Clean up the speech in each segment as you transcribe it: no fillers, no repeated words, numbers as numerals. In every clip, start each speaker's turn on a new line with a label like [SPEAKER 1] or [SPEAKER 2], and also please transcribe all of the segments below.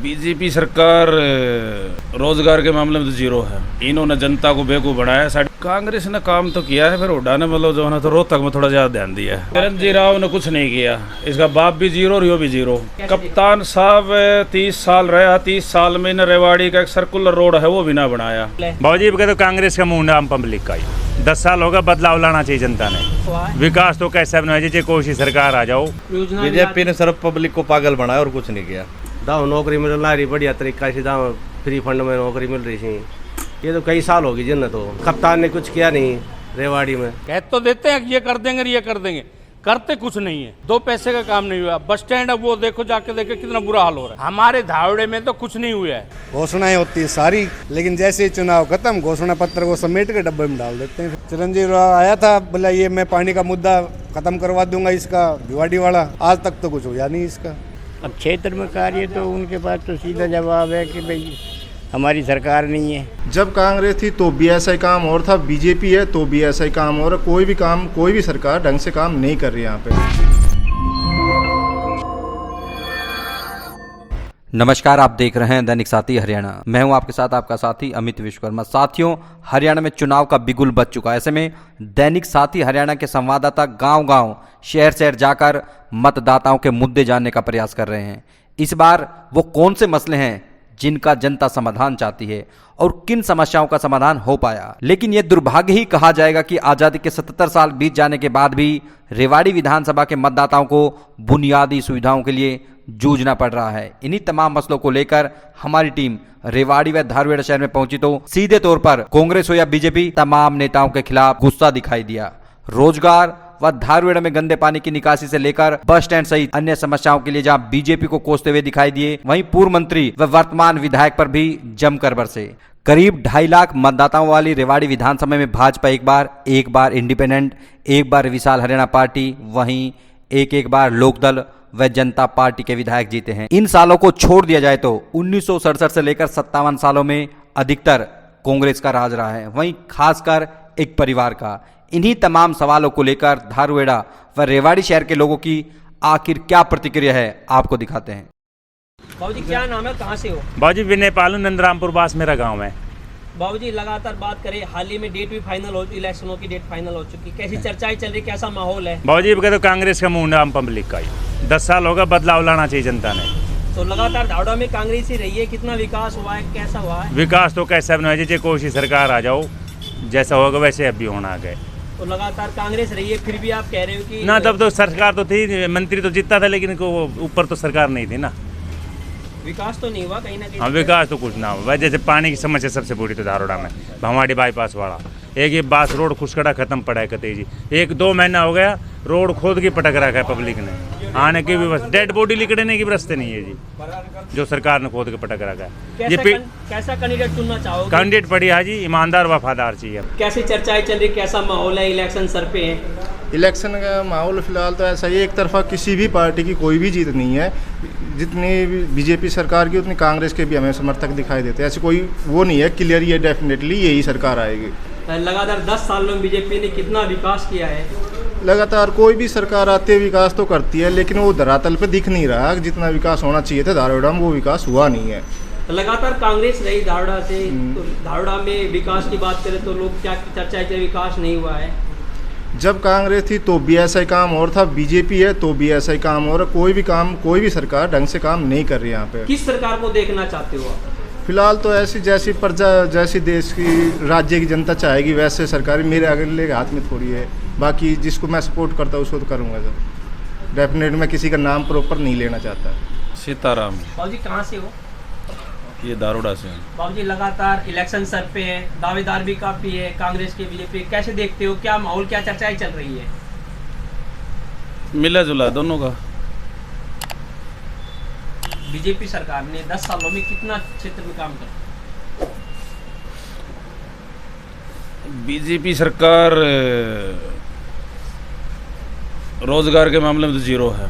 [SPEAKER 1] BJP सरकार रोजगार के मामले में तो जीरो है। इन्होंने जनता को बेवकूफ बनाया। साड़ी कांग्रेस ने काम तो किया है, फिर हुड्डा ने मतलब जो है तो रोहतक में थोड़ा ज्यादा ध्यान दिया है। चिरंजीवी राव ने कुछ नहीं किया, इसका बाप भी जीरो और यो भी जीरो। कप्तान साहब 30 साल रहा, 30 साल में रेवाड़ी का एक सर्कुलर रोड है वो भी ना बनाया।
[SPEAKER 2] बाबूजी तो कांग्रेस का मुंह आम पब्लिक का ही 10 साल होगा, बदलाव लाना चाहिए जनता ने। विकास तो कैसे बनाया चाहिए, कोई सी सरकार आ जाओ।
[SPEAKER 3] बीजेपी ने सिर्फ पब्लिक को पागल बनाया और कुछ नहीं किया।
[SPEAKER 4] दाव नौकरी मिल रही बढ़िया तरीका से, दाव फ्री फंड में नौकरी मिल रही थी। ये तो कई साल होगी जिन तो कप्तान ने कुछ किया नहीं रेवाड़ी में।
[SPEAKER 5] कह तो देते हैं ये कर देंगे ये कर देंगे, करते कुछ नहीं है। 2 पैसे का काम नहीं हुआ। बस स्टैंड अब वो देखो जाके देखे कितना बुरा हाल हो रहा है। हमारे धावड़े में तो कुछ नहीं हुआ है।
[SPEAKER 6] घोषणाएं होती है सारी, लेकिन जैसे ही चुनाव खत्म घोषणा पत्र को समेट के डब्बे में डाल देते हैं। चिरंजीवी राव आया था, बोला ये मैं पानी का मुद्दा खत्म करवा दूंगा इसका, भिवाड़ी वाला। आज तक तो कुछ हुआ नहीं इसका।
[SPEAKER 7] अब क्षेत्र में कार्य तो उनके पास तो सीधा जवाब है कि भाई हमारी सरकार नहीं है।
[SPEAKER 8] जब कांग्रेस थी तो भी ऐसा ही काम और था, बीजेपी है तो भी ऐसा ही काम और कोई भी काम, कोई भी सरकार ढंग से काम नहीं कर रही यहाँ पे।
[SPEAKER 9] नमस्कार, आप देख रहे हैं दैनिक साथी हरियाणा। मैं हूं आपके साथ आपका साथी अमित विश्वकर्मा। साथियों, हरियाणा में चुनाव का बिगुल बज चुका है। ऐसे में दैनिक साथी हरियाणा के संवाददाता गांव-गांव, शहर-शहर जाकर मतदाताओं के मुद्दे जानने का प्रयास कर रहे हैं। इस बार वो कौन से मसले हैं जिनका जनता समाधान चाहती है और किन समस्याओं का समाधान हो पाया। लेकिन यह दुर्भाग्य ही कहा जाएगा कि आज़ादी के 77 साल बीत जाने के बाद भी रेवाड़ी विधानसभा के मतदाताओं को बुनियादी सुविधाओं के लिए जूझना पड़ रहा है। इन्हीं तमाम मसलों को लेकर हमारी टीम रेवाड़ी व धारवेड़ शहर में पहुंची तो सीधे तौर पर कांग्रेस हो या बीजेपी, तमाम नेताओं के खिलाफ गुस्सा दिखाई दिया। रोजगार व धारवेड़ में गंदे पानी की निकासी से लेकर बस स्टैंड सहित अन्य समस्याओं के लिए जहां बीजेपी को कोसते हुए दिखाई दिए, वहीं पूर्व मंत्री व वर्तमान विधायक पर भी जमकर बरसे। करीब 2.5 लाख मतदाताओं वाली रेवाड़ी विधानसभा में भाजपा एक बार इंडिपेंडेंट, एक बार विशाल हरियाणा पार्टी, वहीं एक बार लोकदल व जनता पार्टी के विधायक जीते हैं। इन सालों को छोड़ दिया जाए तो 1967 से लेकर 57 सालों में अधिकतर कांग्रेस का राज रहा है, वहीं खासकर एक परिवार का। इन्हीं तमाम सवालों को लेकर धारवेड़ा व रेवाड़ी शहर के लोगों की आखिर क्या प्रतिक्रिया है, आपको दिखाते हैं।
[SPEAKER 10] बाबूजी क्या नाम है, कहाँ से हो?
[SPEAKER 2] बाबूजी विनय पालू, नंदरामपुर पास मेरा गांव है।
[SPEAKER 10] बाबूजी लगातार बात करें, हाल ही में डेट भी फाइनल हो, इलेक्शनों की डेट फाइनल हो चुकी, कैसी चर्चाएं चल रही, कैसा माहौल है?
[SPEAKER 2] बाबूजी तो कांग्रेस का मुंह आम पब्लिक का ही 10 साल होगा, बदलाव लाना चाहिए जनता ने।
[SPEAKER 10] तो लगातार धावड़ा में कांग्रेस ही रही है, कितना विकास हुआ है, कैसा हुआ है?
[SPEAKER 2] विकास तो कैसे बनाया चाहिए, कोई सी सरकार आ जाओ, जैसा होगा वैसे अब भी होना आ गए।
[SPEAKER 10] तो लगातार कांग्रेस रही है, फिर भी आप कह रहे हो कि
[SPEAKER 2] ना, तब तो सरकार तो थी, मंत्री तो जीतता था, लेकिन ऊपर तो सरकार नहीं थी ना।
[SPEAKER 10] विकास तो नहीं हुआ कहीं ना कहीं।
[SPEAKER 2] हाँ, विकास तो कुछ ना हुआ। जैसे पानी की समस्या सबसे बड़ी तो धारोड़ा में भवाड़ी बाईपास वाला, एक ये बास रोड खुशकड़ा खत्म पड़ा है कतई जी। 1-2 महीना हो गया, रोड खोद के पटक रखा है पब्लिक ने, आने की भी बस डेड बॉडी लिकड़ने की भी रास्ते नहीं है जी, जो सरकार ने खोद के पटक रखा है। ये
[SPEAKER 10] कैसा कैंडिडेट चुनना चाहोगे?
[SPEAKER 2] कैंडिडेट बढ़िया जी, ईमानदार वफादार चाहिए।
[SPEAKER 10] कैसी चर्चाएं चल रही, कैसा माहौल है, इलेक्शन सर पे है?
[SPEAKER 8] इलेक्शन का माहौल फिलहाल तो ऐसा ही, एक तरफा किसी भी पार्टी की कोई भी जीत नहीं है। जितनी बीजेपी सरकार की उतनी कांग्रेस के भी हमें समर्थक दिखाई देते हैं। ऐसे कोई वो नहीं है क्लियर, ये डेफिनेटली यही सरकार आएगी।
[SPEAKER 10] लगातार 10 साल में बीजेपी ने कितना विकास किया है?
[SPEAKER 8] लगातार कोई भी सरकार आती है विकास तो करती है, लेकिन वो धरातल पे दिख नहीं रहा। जितना विकास होना चाहिए था धारवेड़ा में, वो विकास हुआ नहीं है।
[SPEAKER 10] लगातार कांग्रेस रही धारवेड़ा से, तो धारवेड़ा में विकास की बात करें तो लोग क्या चर्चा है, विकास नहीं हुआ है।
[SPEAKER 8] जब कांग्रेस थी तो भी ऐसा ही काम और था, बीजेपी है तो भी ऐसा ही काम और कोई भी काम, कोई भी सरकार ढंग से काम नहीं कर रही यहाँ पे।
[SPEAKER 10] किस सरकार को देखना चाहते हो आप?
[SPEAKER 8] फिलहाल तो ऐसी जैसी प्रजा, जैसी देश की राज्य की जनता चाहेगी वैसे सरकार मेरे अगले हाथ में थोड़ी है। बाकी जिसको मैं सपोर्ट करता हूँ उसको तो करूँगा सर, डेफिनेट। मैं किसी का नाम प्रॉपर नहीं लेना चाहता।
[SPEAKER 1] सीताराम।
[SPEAKER 10] बाबूजी कहाँ से हो?
[SPEAKER 1] ये दारोड़ा से।
[SPEAKER 10] बाबूजी लगातार इलेक्शन सर पे है, दावेदार भी काफी है कांग्रेस के, बीजेपी, कैसे देखते हो, क्या माहौल, क्या चर्चाएं चल रही है?
[SPEAKER 1] मिला जुला दोनों का।
[SPEAKER 10] बीजेपी सरकार ने 10 सालों में कितना क्षेत्र में काम किया?
[SPEAKER 1] बीजेपी सरकार रोजगार के मामले में तो जीरो है।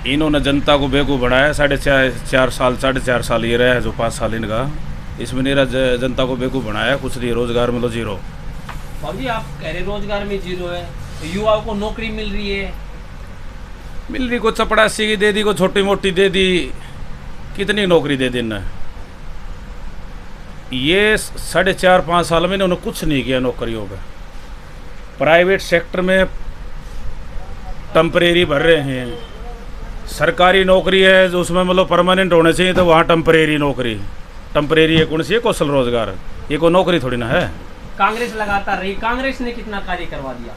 [SPEAKER 1] इन्होंने जनता को बेवकूफ बनाया। 4.5 साल ये रहा है, जो 5 साल इनका, इसमें मेरा जनता को बेवकूफ बनाया, कुछ नहीं। रोजगार में तो जीरो।
[SPEAKER 10] बाबूजी आप कह रहे रोजगार में जीरो है, युवाओं को नौकरी मिल रही है,
[SPEAKER 1] मिल रही को चपड़ासी की दे दी, को छोटी मोटी दे दी, कितनी नौकरी दे देना। ये 4.5-5 साल में इन्होंने कुछ नहीं किया नौकरियों पे। प्राइवेट सेक्टर में टेम्परेरी भर रहे हैं, सरकारी नौकरी है जो उसमें मतलब परमानेंट होने चाहिए, तो वहाँ टेम्परेरी नौकरी, टेम्परेरी है कौन सी है, कौशल रोजगार, ये कोई नौकरी थोड़ी ना है।
[SPEAKER 10] कांग्रेस लगातार रही, कांग्रेस ने कितना कार्य करवा दिया?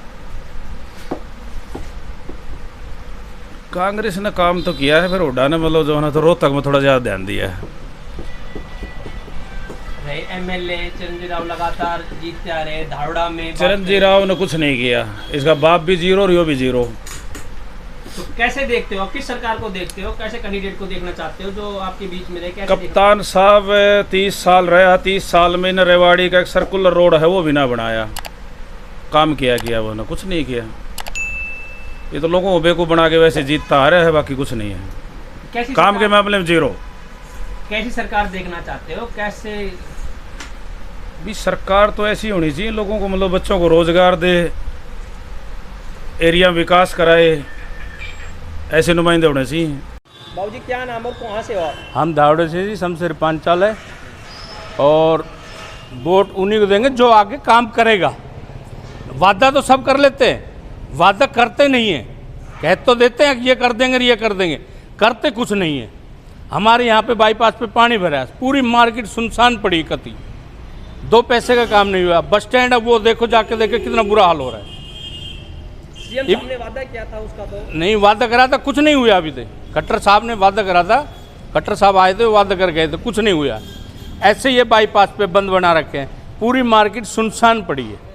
[SPEAKER 1] कांग्रेस ने काम तो किया है, फिर हुड्डा ने मतलब जो है ना तो रोहतक में थोड़ा ज़्यादा ध्यान दिया है।
[SPEAKER 10] एमएलए चिरंजीव राव लगातार जीतते आ रहे, धावड़ा में
[SPEAKER 1] चिरंजीव राव ने कुछ नहीं किया, इसका बाप भी जीरो और यो भी जीरो।
[SPEAKER 10] तो कैसे देखते हो, किस सरकार को देखते हो, कैसे कैंडिडेट को देखना चाहते हो जो आपके बीच में रहे? कैसे
[SPEAKER 1] कप्तान साहब 30 साल रहा, 30 साल में न रेवाड़ी का एक सर्कुलर रोड है वो भी ना बनाया, काम किया वो ना कुछ नहीं किया। ये तो लोगों को बेवकूफ़ बना के वैसे जीतता आ रहा है, बाकी कुछ नहीं है।
[SPEAKER 10] कैसी
[SPEAKER 1] काम के मामले में जीरो।
[SPEAKER 10] कैसी सरकार देखना चाहते हो? कैसे
[SPEAKER 1] भी सरकार तो ऐसी होनी चाहिए, लोगों को मतलब बच्चों को रोजगार दे, एरिया विकास कराए, ऐसे नुमाइंदे होने चाहिए।
[SPEAKER 10] बाबू जी क्या नाम और कहाँ से हो आप?
[SPEAKER 5] हम धावड़े से जी, शमशेर पांचाल है, और वोट उन्हीं को देंगे जो आगे काम करेगा। वादा तो सब कर लेते हैं, वादा करते नहीं है। कह तो देते हैं कि ये कर देंगे, ये कर देंगे, करते कुछ नहीं है। हमारे यहाँ पे बाईपास पे पानी भरा है, पूरी मार्केट सुनसान पड़ी कती, 2 पैसे का काम नहीं हुआ। बस स्टैंड अब वो देखो, जाके देखे कितना बुरा हाल हो रहा है।
[SPEAKER 10] सीएम साहब ने वादा किया था उसका, तो
[SPEAKER 5] नहीं वादा करा था, कुछ नहीं हुआ अभी तक। खट्टर साहब ने वादा करा था, खट्टर साहब आए थे, वादा कर गए थे, कुछ नहीं हुआ। ऐसे ये बाईपास पे बंद बना रखे हैं, पूरी मार्केट सुनसान पड़ी है।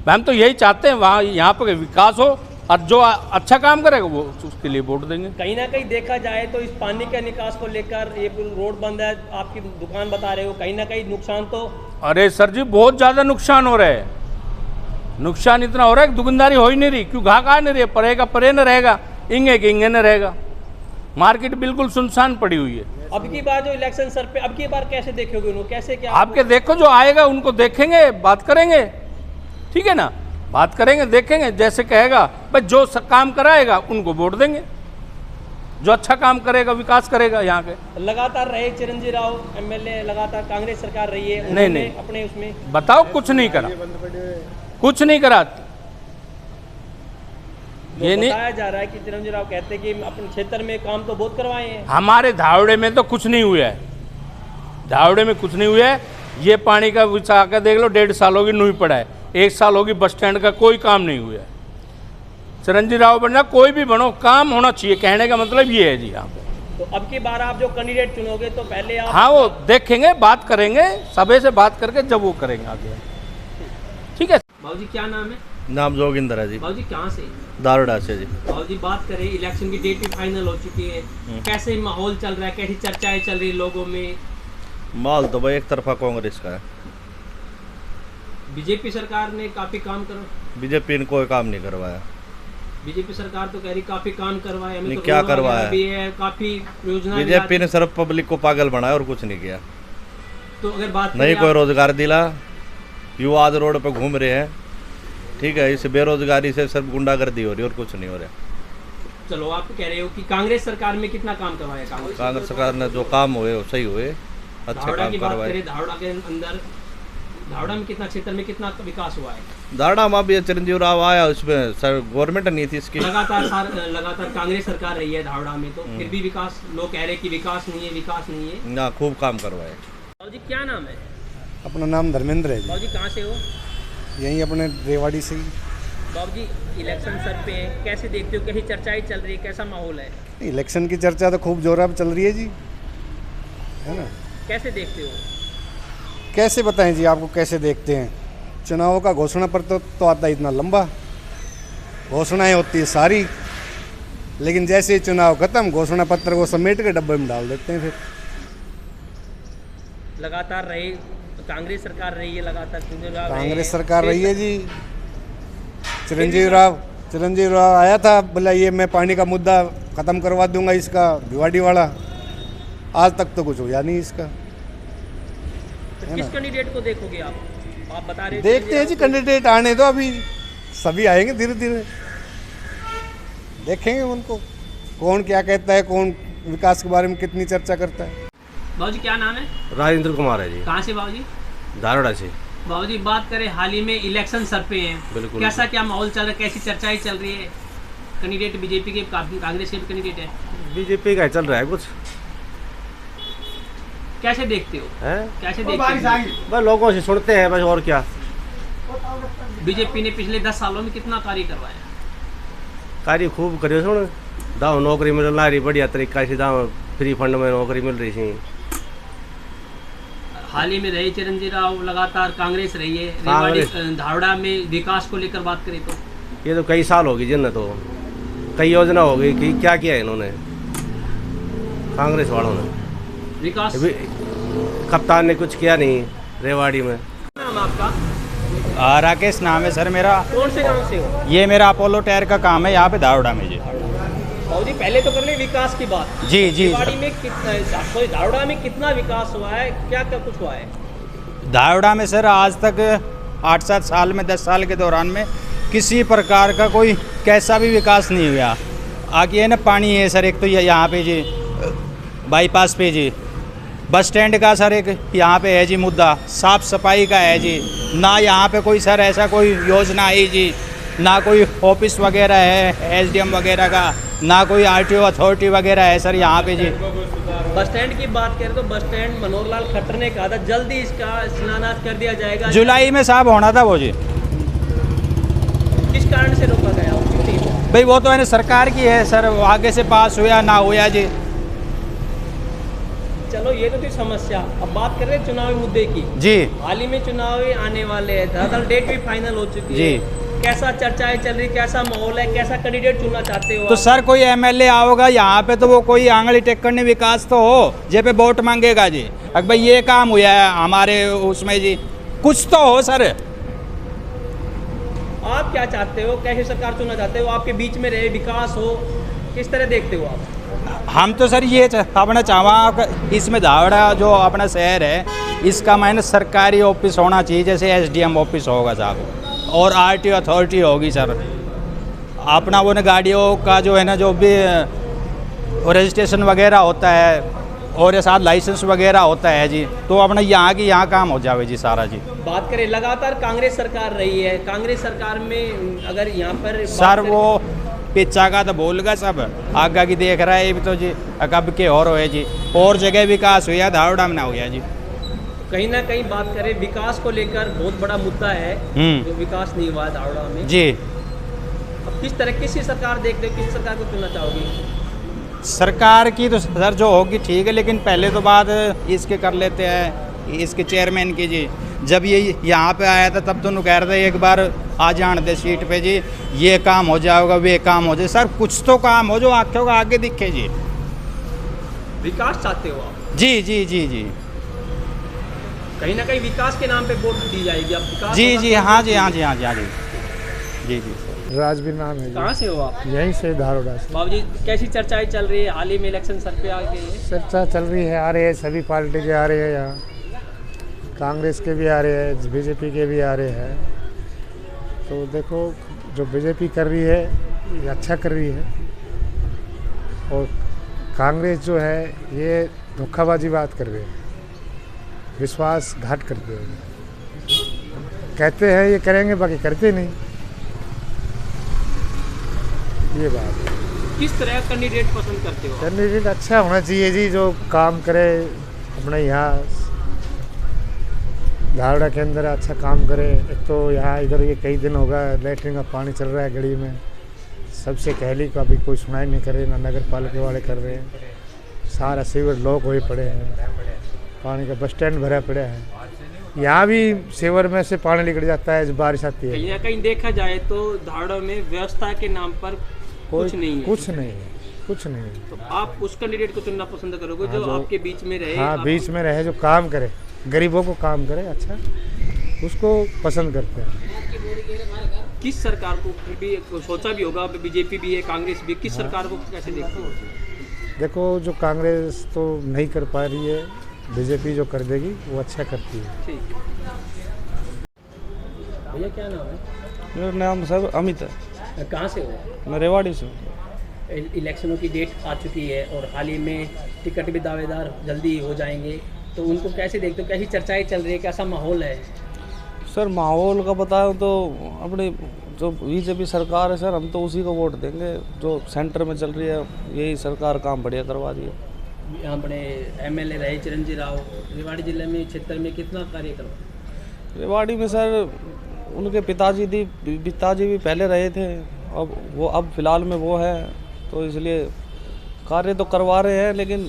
[SPEAKER 5] हम तो यही चाहते हैं वहाँ यहाँ पर विकास हो, और जो अच्छा काम करेगा वो उसके लिए वोट देंगे।
[SPEAKER 10] कहीं ना कहीं देखा जाए तो इस पानी के निकास को लेकर ये रोड बंद है, आपकी दुकान बता रहे हो, कहीं ना कहीं नुकसान तो।
[SPEAKER 5] अरे सर जी बहुत ज़्यादा नुकसान हो रहा है, नुकसान इतना हो रहा है कि दुकानदारी हो ही नहीं रही। क्यों घाक आ नहीं रही, परेगा परे न रहेगा, इंगे के इंगे न रहेगा। मार्केट बिल्कुल सुनसान पड़ी हुई है।
[SPEAKER 10] अब की बार जो इलेक्शन सर पे, अब की बार कैसे देखोगे उनको, कैसे क्या
[SPEAKER 5] आपके देखो जो आएगा उनको देखेंगे, बात करेंगे, ठीक है ना, बात करेंगे, देखेंगे, जैसे कहेगा भाई जो काम कराएगा उनको वोट देंगे, जो अच्छा काम करेगा, विकास करेगा यहाँ के।
[SPEAKER 10] लगातार रहे चिरंजीव राव एमएलए, लगातार कांग्रेस सरकार रही है,
[SPEAKER 5] नहीं
[SPEAKER 10] अपने उसमें
[SPEAKER 5] बताओ कुछ नहीं करा, कुछ नहीं करा। ये नहीं
[SPEAKER 10] बताया जा रहा है कि चिरंजीव राव कहते हैं कि अपने क्षेत्र में काम तो बहुत करवाए हैं।
[SPEAKER 5] हमारे धावड़े में तो कुछ नहीं हुआ है, धावड़े में कुछ नहीं हुआ है। ये पानी का विचार कर देख लो, 1.5 साल होगी नहीं पड़ा है, 1 साल होगी बस स्टैंड का कोई काम नहीं हुआ है। चिरंजीव राव बनना, कोई भी बनो, काम होना चाहिए, कहने का मतलब ये है जी। यहाँ पे
[SPEAKER 10] तो अब की बार आप जो कैंडिडेट चुनोगे तो पहले आप,
[SPEAKER 5] हाँ वो देखेंगे, बात करेंगे, सभी से बात करके जब वो करेंगे आगे, ठीक है।
[SPEAKER 10] बाबू जी क्या नाम है?
[SPEAKER 3] नाम जोगिंदर है जी,
[SPEAKER 10] बाबू जी कहाँ से?
[SPEAKER 3] दारोडा से जी।
[SPEAKER 10] बाबू जी बात करें, इलेक्शन की डेट भी फाइनल हो चुकी है, कैसे माहौल चल रहा है, कैसी चर्चाएं चल रही है लोगों में?
[SPEAKER 3] माहौल तो भाई एक तरफा कांग्रेस का है,
[SPEAKER 10] बीजेपी सरकार ने काफी काम करो,
[SPEAKER 3] बीजेपी ने कोई काम नहीं करवाया।
[SPEAKER 10] बीजेपी सरकार तो कह रही काफी काम करवाए, हमें
[SPEAKER 3] नहीं,
[SPEAKER 10] तो
[SPEAKER 3] क्या
[SPEAKER 10] रोड वगैरह
[SPEAKER 3] करवाया?
[SPEAKER 10] भी है, काफी योजना
[SPEAKER 3] बीजेपी ने सिर्फ पब्लिक को पागल बनाया और कुछ नहीं किया।
[SPEAKER 10] तो अगर बात
[SPEAKER 3] नहीं
[SPEAKER 10] करें
[SPEAKER 3] कोई रोजगार दिला, युवा आज रोड पे घूम रहे हैं, ठीक है। इस बेरोजगारी से सिर्फ गुंडागर्दी हो रही है और कुछ नहीं हो रहा।
[SPEAKER 10] चलो आप कह रहे हो कि कांग्रेस सरकार में कितना काम करवाया?
[SPEAKER 3] कांग्रेस सरकार ने जो काम हुए वो सही हुए, अच्छे
[SPEAKER 10] धावड़ा
[SPEAKER 3] काम
[SPEAKER 10] की बात
[SPEAKER 3] करवाए।
[SPEAKER 10] करें, धावड़ा के अंदर, धावड़ा में कितना क्षेत्र में कितना विकास हुआ है?
[SPEAKER 3] दाड़ा में भी चिरंजीव राव आया, उसमें गवर्नमेंट नहीं थी इसकी।
[SPEAKER 10] लगातार कांग्रेस सरकार रही है धावड़ा में, तो फिर भी विकास, लोग कह रहे हैं कि विकास नहीं है, विकास नहीं है।
[SPEAKER 3] ना खूब काम करवाए।
[SPEAKER 10] बाबू जी क्या नाम है?
[SPEAKER 6] अपना नाम धर्मेंद्र है जी,
[SPEAKER 10] बाबू जी कहाँ से हो?
[SPEAKER 6] यहीं अपने रेवाड़ी से ही।
[SPEAKER 10] बाबू जी इलेक्शन सर पे है, कैसे देखते हो, कैसी चर्चाएं चल रही है, कैसा माहौल है?
[SPEAKER 6] इलेक्शन की चर्चा तो खूब जोरों पे चल रही है जी, है ना।
[SPEAKER 10] कैसे देखते हो?
[SPEAKER 6] कैसे बताएं जी आपको, कैसे देखते हैं? चुनाव का घोषणा पत्र तो आता है इतना लंबा, घोषणाएं होती है सारी, लेकिन जैसे ही चुनाव खत्म घोषणा पत्र को समेट के डब्बे में डाल देते हैं। फिर
[SPEAKER 10] लगातार रहे, कांग्रेस सरकार रही है, लगातार
[SPEAKER 6] कांग्रेस सरकार रही है जी। चिरंजीव राव आया था, बोला ये मैं पानी का मुद्दा ख़त्म करवा दूंगा, इसका भिवाड़ी वाला, आज तक तो कुछ हुआ नहीं इसका।
[SPEAKER 10] तो किस कैंडिडेट को देखोगे आप बता रहे हो?
[SPEAKER 6] देखते हैं जी, कैंडिडेट आने दो, अभी सभी आएंगे धीरे धीरे, देखेंगे उनको। कौन क्या कहता है, कौन विकास के बारे में कितनी चर्चा करता है।
[SPEAKER 10] बाबूजी क्या नाम है?
[SPEAKER 4] राजेंद्र कुमार है जी,
[SPEAKER 10] कहाँ से बाबूजी?
[SPEAKER 4] धारोड़ा से।
[SPEAKER 10] बाबूजी बात करें, हाल ही में इलेक्शन सर पे हैं,
[SPEAKER 4] बिल्कुल।
[SPEAKER 10] कैसा क्या माहौल चल रहा है, कैसी चर्चाएं चल रही है? कैंडिडेट बीजेपी के, कांग्रेस के भी कैंडिडेट है,
[SPEAKER 4] बीजेपी का चल रहा है कुछ,
[SPEAKER 10] कैसे देखते हो?
[SPEAKER 4] है
[SPEAKER 10] कैसे देखते हो?
[SPEAKER 4] बस लोगों से सुनते हैं बस, और क्या।
[SPEAKER 10] बीजेपी ने पिछले 10 सालों में कितना कार्य करवाया?
[SPEAKER 4] कार्य खूब करियो सुन, दाव नौकरी मिल रही बढ़िया तरीका से, दाव फ्री फंड में नौकरी मिल रही थी।
[SPEAKER 10] हाल ही में रहे चिरंजीवी राव, लगातार कांग्रेस रही है,
[SPEAKER 4] कांग्रेस।
[SPEAKER 10] रेवाड़ी धारोड़ा में विकास को लेकर बात करें तो
[SPEAKER 4] ये तो कई साल होगी जिन, तो कई योजना हो गई कि क्या किया इन्होंने कांग्रेस वालों ने।
[SPEAKER 10] विकास
[SPEAKER 4] कप्तान ने कुछ किया नहीं रेवाड़ी में।
[SPEAKER 10] नाम आपका?
[SPEAKER 11] राकेश नाम है सर मेरा।
[SPEAKER 10] कौन से गांव से हो?
[SPEAKER 11] ये मेरा अपोलो टायर का काम है यहाँ पे धारोड़ा में जी।
[SPEAKER 10] बाबूजी पहले तो कर ले विकास की बात।
[SPEAKER 11] जी जी।
[SPEAKER 10] रेवाड़ी में धारोड़ा में कितना विकास हुआ है, क्या क्या कुछ हुआ है?
[SPEAKER 11] धारोड़ा में सर आज तक 8-7 साल में, 10 साल के दौरान में किसी प्रकार का कोई कैसा भी विकास नहीं हुआ। आगे है ना पानी है सर, एक तो यहाँ पे जी बाईपास पे जी, बस स्टैंड का सर एक यहाँ पे है जी मुद्दा, साफ सफाई का है जी, ना यहाँ पे कोई सर ऐसा कोई योजना है जी, ना कोई ऑफिस वगैरह है एसडीएम वगैरह का, ना कोई आरटीओ अथॉरिटी वगैरह है सर यहाँ पे जी।
[SPEAKER 10] बस स्टैंड की बात करें तो बस स्टैंड मनोहर लाल खट्टर ने कहा था जल्दी इसका शिलान्यास कर दिया जाएगा,
[SPEAKER 11] जुलाई में साहब होना था वो जी।
[SPEAKER 10] किस कारण से रोका गया?
[SPEAKER 11] भाई वो तो है ना सरकार की है सर, आगे से पास हुआ ना हुआ जी।
[SPEAKER 10] चलो ये तो थी समस्या, अब बात कर रहे हैं चुनावी मुद्दे की
[SPEAKER 11] जी।
[SPEAKER 10] हाल ही में चुनाव आने वाले हैं, दरअसल डेट भी फाइनल हो चुकी
[SPEAKER 11] जी।
[SPEAKER 10] है, कैसा चर्चाएं चल रही, कैसा माहौल है, कैसा कैंडिडेट चुनना चाहते हो?
[SPEAKER 11] तो सर कोई एमएलए आओगा यहाँ पे तो वो कोई आंगली टेक्कर ने विकास तो हो, जे पे वोट मांगेगा जी। अगर भाई ये काम हुआ है हमारे उसमें जी, कुछ तो हो सर।
[SPEAKER 10] आप क्या चाहते हो, कैसी सरकार चुनना चाहते हो? आपके बीच में रहे, विकास हो, किस तरह देखते हो आप?
[SPEAKER 11] हम तो सर ये अपना चाहवा इसमें धावड़ा जो अपना शहर है इसका मैंने सरकारी ऑफिस होना चाहिए, जैसे एसडीएम ऑफिस होगा साहब, और आरटीओ अथॉरिटी होगी सर। अपना वो न गाड़ियों का जो है ना जो भी रजिस्ट्रेशन वगैरह होता है और ये साथ लाइसेंस वगैरह होता है जी, तो अपना यहाँ की यहाँ काम हो जावे जी सारा जी।
[SPEAKER 10] बात करें लगातार कांग्रेस सरकार रही है, कांग्रेस सरकार में अगर यहाँ पर
[SPEAKER 11] सर वो पिच्चा का तो बोलगा सब, आगे की देख रहा है भी तो जी, कब के और है जी, और जगह विकास हुआ धारोड़ा में ना हुआ जी।
[SPEAKER 10] कहीं ना कहीं बात करें विकास को लेकर बहुत बड़ा मुद्दा है, जो विकास नहीं हुआ धारोड़ा में
[SPEAKER 11] जी।
[SPEAKER 10] अब किस तरह किसी सरकार देखते हो, किस सरकार को चुनना चाहोगे?
[SPEAKER 11] सरकार की तो सर जो होगी ठीक है, लेकिन पहले तो बात इसके कर लेते हैं, इसके चेयरमैन की जी। जब ये यहाँ पे आया था तब तो कह रहे थे एक बार आ जान दे सीट पे जी, ये काम हो जाएगा वे काम हो जाए। सर कुछ तो काम हो जो आंखों का आगे दिखे जी।
[SPEAKER 10] विकास चाहते हो आप?
[SPEAKER 11] जी जी जी जी।
[SPEAKER 10] कहीं ना कहीं विकास के नाम पे वोट दी जाएगी, अब विकास
[SPEAKER 11] जी जी हाँ जी हाँ जी हाँ जी हाँ जी जी जी।
[SPEAKER 8] राजवीर नाम है।
[SPEAKER 10] कहाँ से हो आप?
[SPEAKER 8] यहीं से धारोड़ा से।
[SPEAKER 10] बाबूजी कैसी चर्चाएं चल रही है, हाल ही में इलेक्शन सर पे आ गए?
[SPEAKER 8] चर्चा चल रही है, आ रहे हैं सभी पार्टी के आ रहे हैं यहाँ, कांग्रेस के भी आ रहे हैं, बीजेपी के भी आ रहे हैं। तो देखो जो बीजेपी कर रही है ये अच्छा कर रही है, और कांग्रेस जो है ये धोखाबाजी बात कर रही है, विश्वासघात करते हैं, कहते हैं ये करेंगे बाकी करते नहीं, ये बात है।
[SPEAKER 10] किस तरह का कैंडिडेट पसंद करते हो?
[SPEAKER 8] कैंडिडेट अच्छा होना चाहिए जी, जो काम करे अपने यहाँ धारोड़ा के अंदर अच्छा काम करे। एक तो यहाँ इधर ये कई दिन होगा लैट्रिन का पानी चल रहा है गली में, सबसे कहली का भी कोई सुनाई नहीं करे, ना नगर पालिका वाले कर रहे हैं, सारा सीवर लॉक हुए पड़े हैं, पानी का बस स्टैंड भरा पड़ा है, यहाँ भी सीवर में से पानी निकल जाता है जब बारिश आती है।
[SPEAKER 10] कहीं ना कहीं देखा जाए तो धारोड़ा में व्यवस्था के नाम पर कुछ नहीं है।
[SPEAKER 8] कुछ नहीं है, कुछ नहीं है।
[SPEAKER 10] तो आप उस कैंडिडेट को चुनना पसंद करोगे जो आपके बीच में रहे?
[SPEAKER 8] हाँ बीच में रहे, जो काम करे, गरीबों को काम करे अच्छा, उसको पसंद करते हैं।
[SPEAKER 10] किस सरकार को फिर भी सोचा भी होगा, बीजेपी भी है, कांग्रेस भी, किस सरकार को कैसे देखते हो?
[SPEAKER 8] देखो जो कांग्रेस तो नहीं कर पा रही है, बीजेपी जो कर देगी वो अच्छा करती है।
[SPEAKER 10] ठीक। भैया क्या नाम है?
[SPEAKER 1] मेरा नाम सर अमित है।
[SPEAKER 10] कहाँ से हो?
[SPEAKER 1] मैं रेवाड़ी से।
[SPEAKER 10] इलेक्शनों की डेट आ चुकी है और हाल ही में टिकट भी दावेदार जल्दी हो जाएंगे, तो उनको कैसे देखते हो, कैसी चर्चाएं चल रही है, कैसा माहौल है?
[SPEAKER 4] सर माहौल का बताऊं तो अपने जो बीजेपी सरकार है सर, हम तो उसी को वोट देंगे जो सेंटर में चल रही है, यही सरकार काम बढ़िया करवा दी है।
[SPEAKER 10] यहाँ अपने एमएलए रहे चिरंजीव राव, रेवाड़ी जिले में क्षेत्र में कितना कार्य करवा?
[SPEAKER 4] रेवाड़ी में सर उनके पिताजी भी पहले रहे थे, अब फिलहाल में वो है, तो इसलिए कार्य तो करवा रहे हैं, लेकिन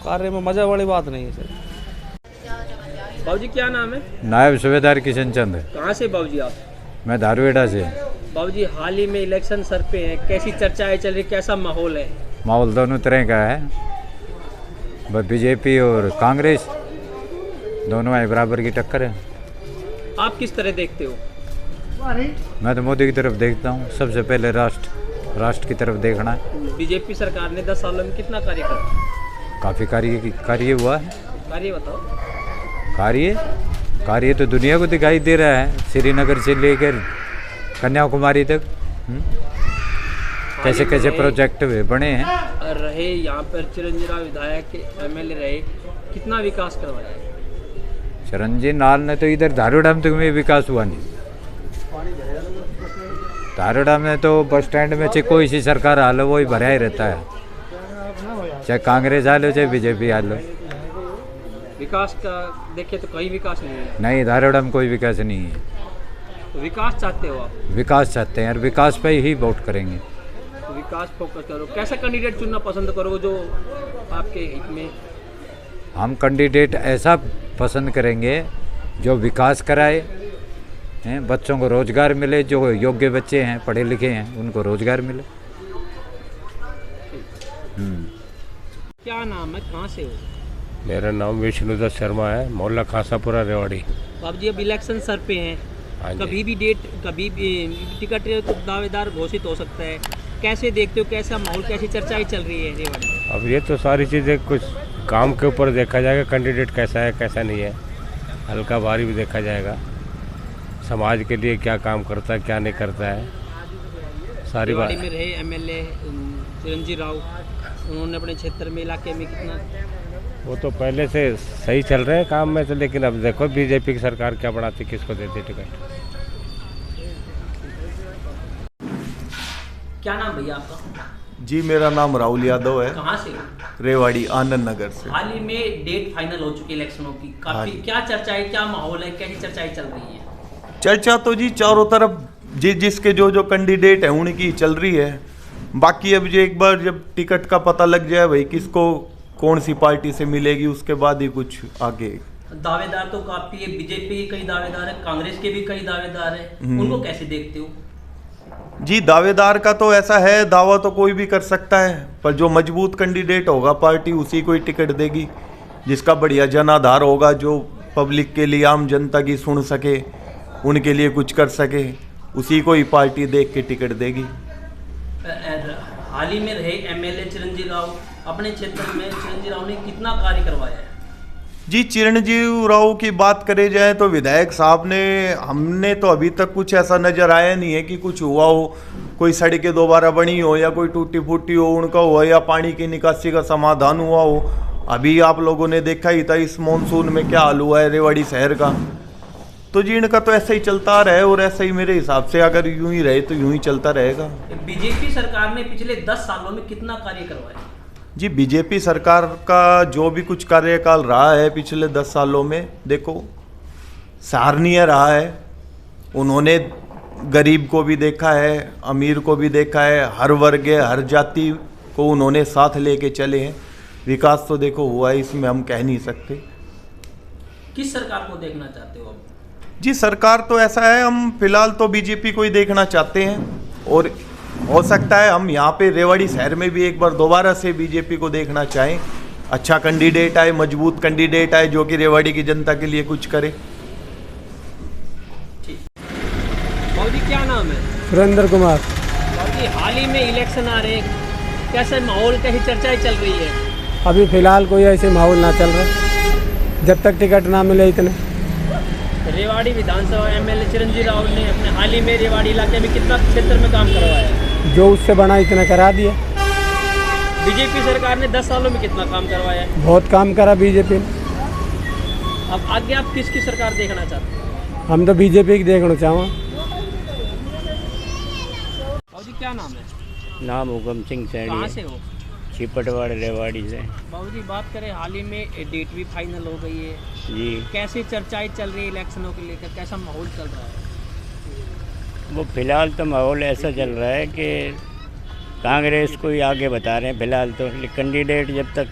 [SPEAKER 4] कार्य में मजा वाली बात नहीं है सर।
[SPEAKER 10] बाबूजी क्या नाम है?
[SPEAKER 12] नायब सूबेदार किशन चंद।
[SPEAKER 10] कहाँ से बाबूजी आप?
[SPEAKER 12] मैं धारूहेड़ा से।
[SPEAKER 10] बाबूजी हाल ही में इलेक्शन सर पे है, कैसी चर्चाएं चल रही, कैसा माहौल है?
[SPEAKER 12] माहौल दोनों तरह का है, बीजेपी और कांग्रेस दोनों में बराबर की टक्कर है।
[SPEAKER 10] आप किस तरह देखते हो?
[SPEAKER 12] मैं तो मोदी की तरफ देखता हूँ, सबसे पहले राष्ट्र की तरफ देखना है।
[SPEAKER 10] बीजेपी सरकार ने 10 सालों में कितना कार्य करा?
[SPEAKER 12] काफ़ी कार्य हुआ है।
[SPEAKER 10] कार्य बताओ।
[SPEAKER 12] कार्य तो दुनिया को दिखाई दे रहा है, श्रीनगर से लेकर कन्याकुमारी तक कैसे कैसे प्रोजेक्ट बने हैं।
[SPEAKER 10] रहे यहाँ पर चिरंजीव राव विधायक एमएलए रहे, कितना विकास करवाया है?
[SPEAKER 12] चिरंजीव लाल ने तो इधर धारूहेड़ा में विकास हुआ नहीं। धारूहेड़ा में तो बस स्टैंड में चाहे कोई सी सरकार आ लो वही भरा ही रहता है, चाहे कांग्रेस आ लो चाहे बीजेपी आ लो।
[SPEAKER 10] विकास का देखे तो कहीं विकास नहीं है।
[SPEAKER 12] नहीं, धारूहेड़ा में कोई विकास नहीं है।
[SPEAKER 10] तो विकास चाहते हो आप?
[SPEAKER 12] विकास चाहते हैं और विकास पे ही वोट करेंगे।
[SPEAKER 10] तो विकास फोकस करो, कैसा कैंडिडेट चुनना पसंद करोगे जो आपके हित में?
[SPEAKER 12] हम कैंडिडेट ऐसा पसंद करेंगे जो विकास कराए, हैं, बच्चों को रोजगार मिले, जो योग्य बच्चे हैं पढ़े लिखे हैं उनको रोजगार मिले।
[SPEAKER 10] क्या नाम है, कहाँ से हो?
[SPEAKER 13] मेरा नाम विष्णुदत्त शर्मा है, मोहल्ला खासापुरा रेवाड़ी।
[SPEAKER 10] बाबू जी अब इलेक्शन सर पे हैं, कभी भी टिकट तो दावेदार घोषित हो सकता है, कैसे देखते हो, कैसा माहौल, कैसी चर्चाएं चल रही है रेवाड़ी?
[SPEAKER 13] अब ये तो सारी चीज़ें कुछ काम के ऊपर देखा जाएगा, कैंडिडेट कैसा है कैसा नहीं है, हल्का भारी भी देखा जाएगा, समाज के लिए क्या काम करता है क्या नहीं करता है, सारी बात।
[SPEAKER 10] में रहे एमएलए चिरंजीव राव, उन्होंने अपने क्षेत्र में इलाके में कितना?
[SPEAKER 13] वो तो पहले से सही चल रहे हैं काम में, तो लेकिन अब देखो बीजेपी की सरकार क्या बढ़ाती, किसको देती टिकट।
[SPEAKER 10] क्या नाम भैया आपका?
[SPEAKER 14] जी मेरा नाम राहुल यादव है।
[SPEAKER 10] कहाँ से?
[SPEAKER 14] रेवाड़ी आनंद नगर से।
[SPEAKER 10] हाल ही में डेट फाइनल हो चुकी है इलेक्शनों की, काफी क्या चर्चाएं, क्या माहौल है, कैसी चर्चाएं चल रही है?
[SPEAKER 14] चर्चा तो जी चारों तरफ जिसके जो कैंडिडेट है उनकी चल रही है। बाकी अब जो एक बार जब टिकट का पता लग जाए भाई किसको कौन सी पार्टी से मिलेगी, उसके बाद ही कुछ आगे।
[SPEAKER 10] दावेदार तो काफी है, बीजेपी के कई दावेदार है, कांग्रेस के भी कई दावेदार है, उनको कैसे देखते हो?
[SPEAKER 14] जी दावेदार का तो ऐसा है, दावा तो कोई भी कर सकता है, पर जो मजबूत कैंडिडेट होगा पार्टी उसी को ही टिकट देगी, जिसका बढ़िया जनाधार होगा, जो पब्लिक के लिए आम जनता की सुन सके, उनके लिए कुछ कर सके, उसी को ही पार्टी देख के टिकट देगी।
[SPEAKER 10] हाल ही में रहे एमएलए चिरंजीव राव, अपने क्षेत्र में चिरंजीव राव ने कितना कार्य करवाया है?
[SPEAKER 14] जी चिरंजीव राव की बात करे जाए तो विधायक साहब ने, हमने तो अभी तक कुछ ऐसा नज़र आया नहीं है कि कुछ हुआ हो, कोई सड़कें दोबारा बनी हो या कोई टूटी फूटी हो उनका हुआ, या पानी की निकासी का समाधान हुआ हो। अभी आप लोगों ने देखा ही था इस मानसून में क्या हाल हुआ है रेवाड़ी शहर का। तो जी इनका तो ऐसा ही चलता रहे, और ऐसा ही मेरे हिसाब से अगर यूं ही रहे तो यूं ही चलता रहेगा।
[SPEAKER 10] बीजेपी सरकार ने पिछले 10 सालों में कितना कार्य करवाया?
[SPEAKER 14] जी बीजेपी सरकार का जो भी कुछ कार्यकाल रहा है पिछले 10 सालों में, देखो सराहनीय रहा है। उन्होंने गरीब को भी देखा है, अमीर को भी देखा है, हर वर्ग हर जाति को उन्होंने साथ लेके चले हैं। विकास तो देखो हुआ है, इसमें हम कह नहीं सकते।
[SPEAKER 10] किस सरकार को देखना चाहते हो आप?
[SPEAKER 14] जी सरकार तो ऐसा है, हम फिलहाल तो बीजेपी को ही देखना चाहते हैं, और हो सकता है हम यहाँ पे रेवाड़ी शहर में भी एक बार दोबारा से बीजेपी को देखना चाहें। अच्छा कैंडिडेट आए, मजबूत कैंडिडेट आए जो कि रेवाड़ी की जनता के लिए कुछ करे।
[SPEAKER 10] बाबूजी क्या नाम है?
[SPEAKER 15] सुरेंद्र कुमार।
[SPEAKER 10] बाबूजी हाल ही में इलेक्शन आ रहे हैं, कैसे माहौल, कैसी चर्चाएं चल रही है?
[SPEAKER 15] अभी फिलहाल कोई ऐसे माहौल ना चल रहा जब तक टिकट ना मिले इतने।
[SPEAKER 10] रेवाड़ी विधानसभा एमएलए चिरंजीव राव ने अपने हाल ही में रेवाड़ी इलाके में कितना क्षेत्र में काम करवाया?
[SPEAKER 15] जो उससे बना इतना करा दिया।
[SPEAKER 10] बीजेपी सरकार ने 10 सालों में कितना काम करवाया है?
[SPEAKER 15] बहुत काम करा बीजेपी ने।
[SPEAKER 10] अब आगे आप किसकी सरकार देखना चाहते हैं?
[SPEAKER 15] हम तो बीजेपी की देखना चाहूँ।
[SPEAKER 10] बाबूजी क्या नाम है?
[SPEAKER 7] नाम हुकम सिंह
[SPEAKER 10] कहाँ
[SPEAKER 7] सैनी,
[SPEAKER 10] से हो?
[SPEAKER 7] छिपटवाड़ रेवाड़ी से।
[SPEAKER 10] बाबूजी बात करें, हाल ही में डेट भी फाइनल हो गई है
[SPEAKER 7] जी,
[SPEAKER 10] कैसे चर्चाएं चल रही है इलेक्शनों को लेकर, कैसा माहौल चल रहा है?
[SPEAKER 7] वो फिलहाल तो माहौल ऐसा चल रहा है कि कांग्रेस को ही आगे बता रहे हैं फिलहाल तो। कैंडिडेट जब तक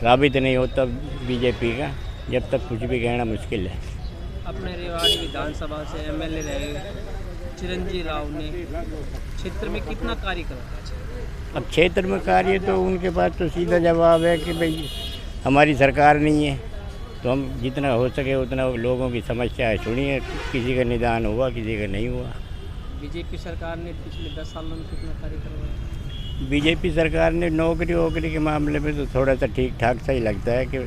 [SPEAKER 7] साबित नहीं होता बीजेपी का, जब तक कुछ भी कहना मुश्किल है।
[SPEAKER 10] अपने रेवाड़ी विधानसभा से एमएलए रहे चिरंजीव राव ने क्षेत्र में कितना कार्य करा?
[SPEAKER 7] अब क्षेत्र में कार्य तो उनके पास तो सीधा जवाब है कि भाई हमारी सरकार नहीं है, तो हम जितना हो सके उतना लोगों की समस्या है सुनिए। किसी का निदान हुआ, किसी का नहीं हुआ।
[SPEAKER 10] बीजेपी सरकार ने पिछले 10 सालों में कितना कार्य करवाया?
[SPEAKER 7] बीजेपी सरकार ने नौकरी वोकरी के मामले में तो थोड़ा सा ठीक ठाक सा ही लगता है कि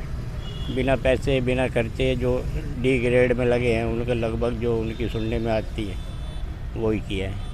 [SPEAKER 7] बिना पैसे बिना खर्चे जो डी ग्रेड में लगे हैं उनका लगभग जो उनकी सुनने में आती है वही किया है।